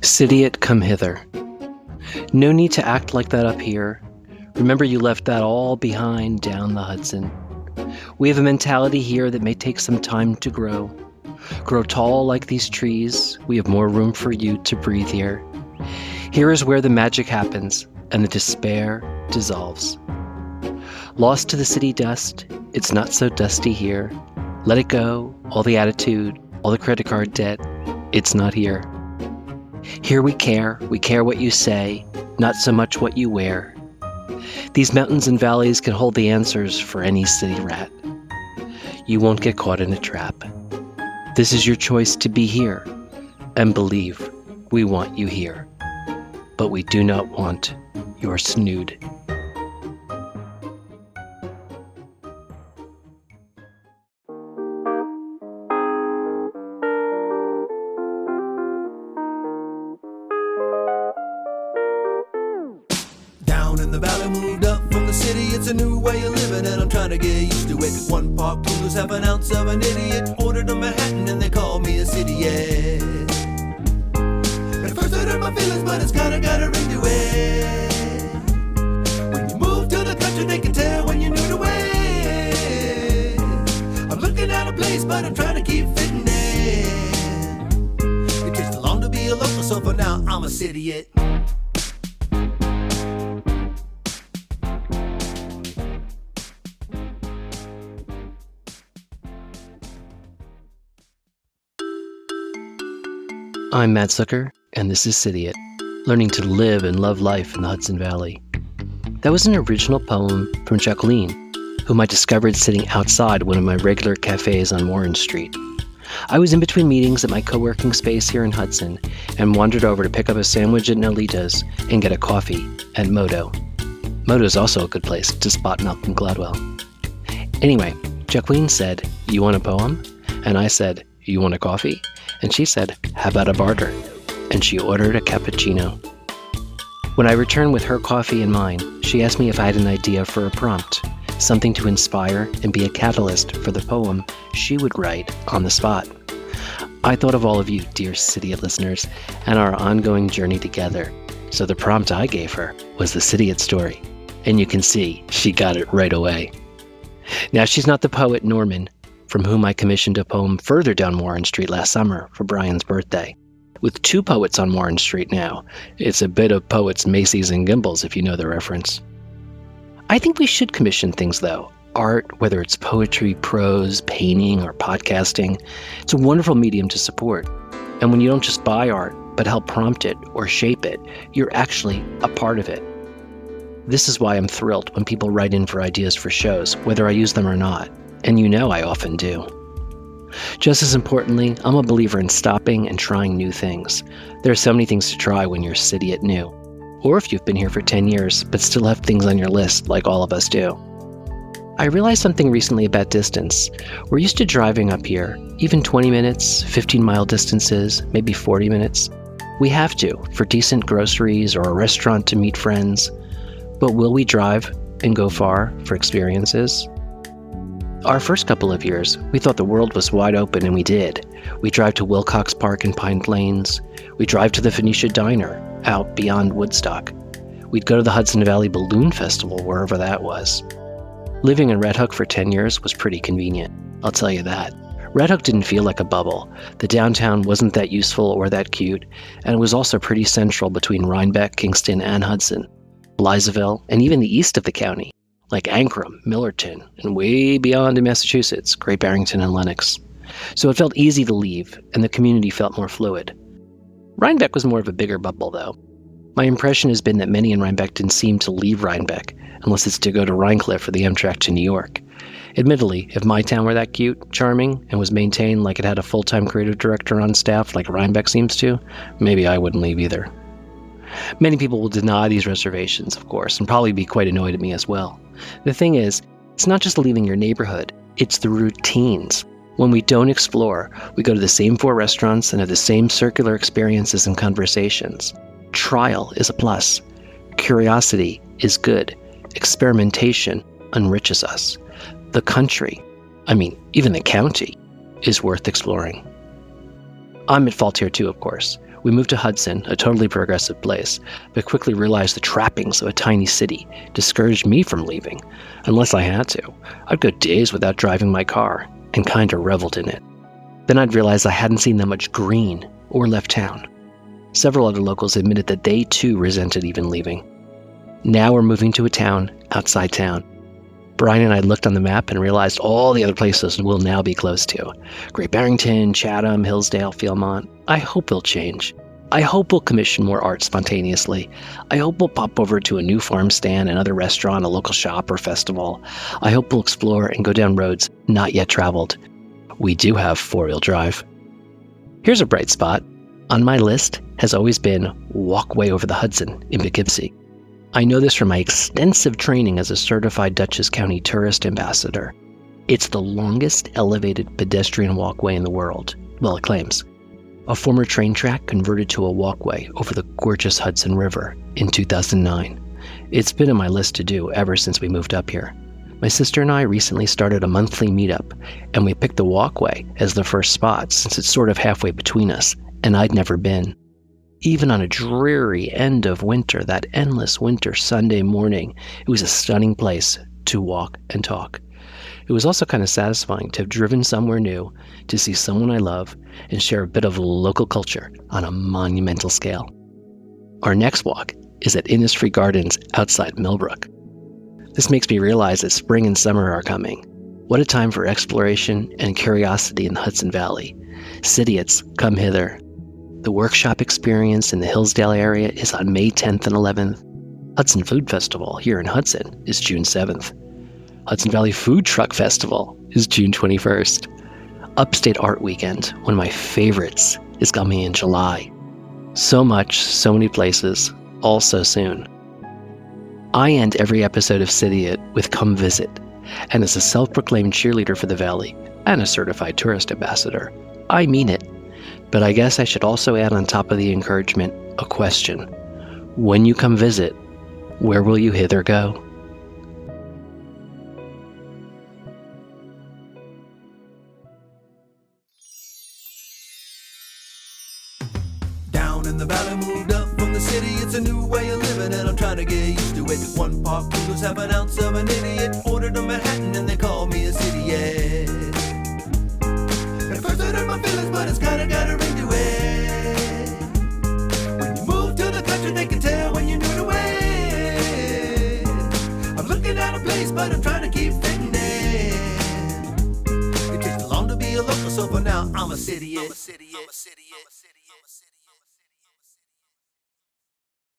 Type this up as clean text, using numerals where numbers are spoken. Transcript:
Cidiot, come hither. No need to act like that up here. Remember you left that all behind down the Hudson. We have a mentality here that may take some time to grow. Grow tall like these trees. We have more room for you to breathe here. Here is where the magic happens and the despair dissolves. Lost to the city dust, it's not so dusty here. Let it go, all the attitude, all the credit card debt, it's not here. Here we care what you say, not so much what you wear. These mountains and valleys can hold the answers for any city rat. You won't get caught in a trap. This is your choice to be here, and believe we want you here. But we do not want your snood. Down in the valley, moved up from the city. It's a new way of living and I'm trying to get used to it. One park coolers have an ounce of an idiot. Ordered a Manhattan and they call me a Cidiot. At first I hurt my feelings, but it's kinda got a ring to it. When you move to the country, they can tell when you're new to it. I'm looking at a place, but I'm trying to keep fitting in. It takes too long to be a local, so for now I'm a Cidiot. I'm Matt Zucker, and this is Cidiot, learning to live and love life in the Hudson Valley. That was an original poem from Jacqueline, whom I discovered sitting outside one of my regular cafes on Warren Street. I was in between meetings at my co-working space here in Hudson and wandered over to pick up a sandwich at Nolita's and get a coffee at Moto. Moto's also a good place to spot Malcolm Gladwell. Anyway, Jacqueline said, "You want a poem?" And I said, "You want a coffee?" And she said, "How about a barter?" And she ordered a cappuccino. When I returned with her coffee and mine, she asked me if I had an idea for a prompt, something to inspire and be a catalyst for the poem she would write on the spot. I thought of all of you, dear Cidiot listeners, and our ongoing journey together. So the prompt I gave her was the Cidiot story. And you can see she got it right away. Now, she's not the poet Norman, from whom I commissioned a poem further down Warren Street last summer for Brian's birthday. With two poets on Warren Street now, it's a bit of poets Macy's and Gimbel's, if you know the reference. I think we should commission things, though. Art, whether it's poetry, prose, painting, or podcasting, it's a wonderful medium to support. And when you don't just buy art, but help prompt it or shape it, you're actually a part of it. This is why I'm thrilled when people write in for ideas for shows, whether I use them or not. And you know I often do. Just as importantly, I'm a believer in stopping and trying new things. There are so many things to try when you're Cidiot new. Or if you've been here for 10 years, but still have things on your list like all of us do. I realized something recently about distance. We're used to driving up here, even 20 minutes, 15-mile distances, maybe 40 minutes. We have to, for decent groceries or a restaurant to meet friends. But will we drive and go far for experiences? Our first couple of years, we thought the world was wide open, and we did. We drive to Wilcox Park and Pine Plains. We drive to the Phoenicia Diner, out beyond Woodstock. We'd go to the Hudson Valley Balloon Festival, wherever that was. Living in Red Hook for 10 years was pretty convenient, I'll tell you that. Red Hook didn't feel like a bubble. The downtown wasn't that useful or that cute, and it was also pretty central between Rhinebeck, Kingston, and Hudson, Blytheville, and even the east of the county, like Ancram, Millerton, and way beyond in Massachusetts, Great Barrington and Lenox. So it felt easy to leave, and the community felt more fluid. Rhinebeck was more of a bigger bubble, though. My impression has been that many in Rhinebeck didn't seem to leave Rhinebeck, unless it's to go to Rhinecliff or the Amtrak to New York. Admittedly, if my town were that cute, charming, and was maintained like it had a full-time creative director on staff like Rhinebeck seems to, maybe I wouldn't leave either. Many people will deny these reservations, of course, and probably be quite annoyed at me as well. The thing is, it's not just leaving your neighborhood, it's the routines. When we don't explore, we go to the same 4 restaurants and have the same circular experiences and conversations. Trial is a plus. Curiosity is good. Experimentation enriches us. The country, even the county, is worth exploring. I'm at fault here too, of course. We moved to Hudson, a totally progressive place, but quickly realized the trappings of a tiny city discouraged me from leaving. Unless I had to, I'd go days without driving my car, and kinda reveled in it. Then I'd realized I hadn't seen that much green or left town. Several other locals admitted that they too resented even leaving. Now we're moving to a town outside town. Brian and I looked on the map and realized all the other places we'll now be close to. Great Barrington, Chatham, Hillsdale, Fielmont. I hope we'll change. I hope we'll commission more art spontaneously. I hope we'll pop over to a new farm stand, another restaurant, a local shop or festival. I hope we'll explore and go down roads not yet traveled. We do have four-wheel drive. Here's a bright spot. On my list has always been Walkway over the Hudson in Poughquag. I know this from my extensive training as a certified Dutchess County tourist ambassador. It's the longest elevated pedestrian walkway in the world, well, it claims. A former train track converted to a walkway over the gorgeous Hudson River in 2009. It's been on my list to do ever since we moved up here. My sister and I recently started a monthly meetup, and we picked the walkway as the first spot since it's sort of halfway between us, and I'd never been. Even on a dreary end of winter, that endless winter Sunday morning, it was a stunning place to walk and talk. It was also kind of satisfying to have driven somewhere new, to see someone I love, and share a bit of local culture on a monumental scale. Our next walk is at Innisfree Gardens outside Millbrook. This makes me realize that spring and summer are coming. What a time for exploration and curiosity in the Hudson Valley. Cidiots, come hither. The workshop experience in the Hillsdale area is on May 10th and 11th. Hudson Food Festival here in Hudson is June 7th. Hudson Valley Food Truck Festival is June 21st. Upstate Art Weekend, one of my favorites, is coming in July. So much, so many places, all so soon. I end every episode of Cidiot with come visit, and as a self-proclaimed cheerleader for the Valley and a certified tourist ambassador, I mean it. But I guess I should also add on top of the encouragement a question. When you come visit, where will you hither go? Down in the valley, moved up from the city. It's a new way of living and I'm trying to get used to it. 1 pot coolers have an ounce of an idiot. Ordered a Manhattan and they call me a Cidiot. At first I hurt my feelings, but it's kinda got a ring to it. When you move to the country, they can tell when you're new to it. I'm looking at a place, but I'm trying to keep fitting in. It takes long to be a local, so for now I'm a Cidiot.